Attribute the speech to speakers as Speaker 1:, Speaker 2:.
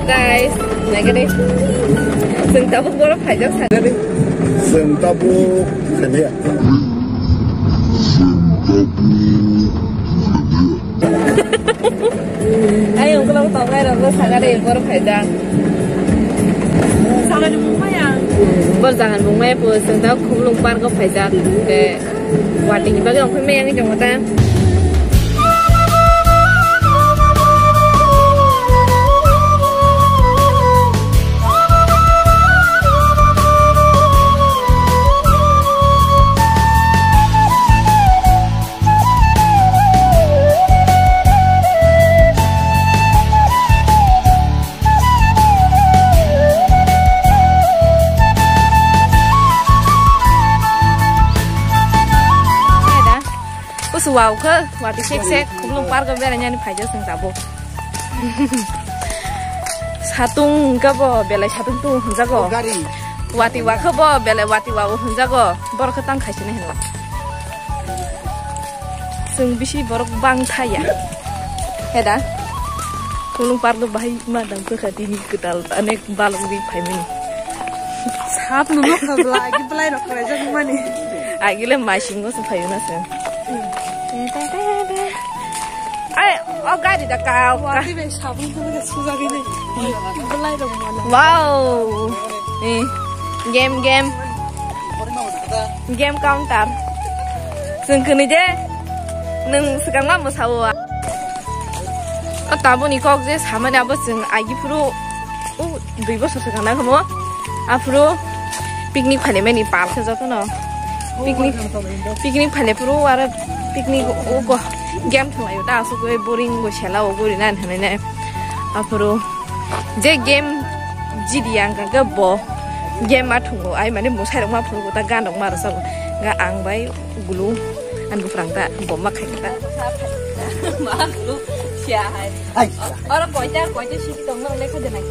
Speaker 1: guys, naik deh. Tabuk bola pajak sana deh.
Speaker 2: Tabuk sana ya.
Speaker 1: Ayo kalau tahu nggak ada sana deh bola pajak. Sana di rumah ya. Jangan rumah ya, pun tabuk kumulung par ko pajak ke. Wating ibaga orang pun yang itu mata. Wow ke wati sek kumulung par ke belanya ni pajak sang tabo satung ke bo belai satung tu hunjago wati wa ke bo belai wati wa hunjago bor ketang khasine henla sung bisi borok bang thaya heda kumulung par ke bahai madang ke khati ni ketal anek balong di phaimini sap nulo kabla agi belai rok raja mani agile masingo se phayuna se ay, oh gadi dah kau. Wow, game counter. Sengkini je, neng sekarang mau sawa. Tapi ni kau je sama ni apa seng agi pro, dua bos sekarang kamu, pro piknik pada mana park saja tu no. Piknik pada pro ada piknik ogo. Game tuh ayo dah so gue boring gue celah gue rinan hanya apro je game jadi yang kagak bo game matunggo ayo mana musai rumah apro gue tak gandong marasa nggak angbai gulu anu perang tak bom makai kita malu siapa orang kocak sih kita ngomong mereka jangan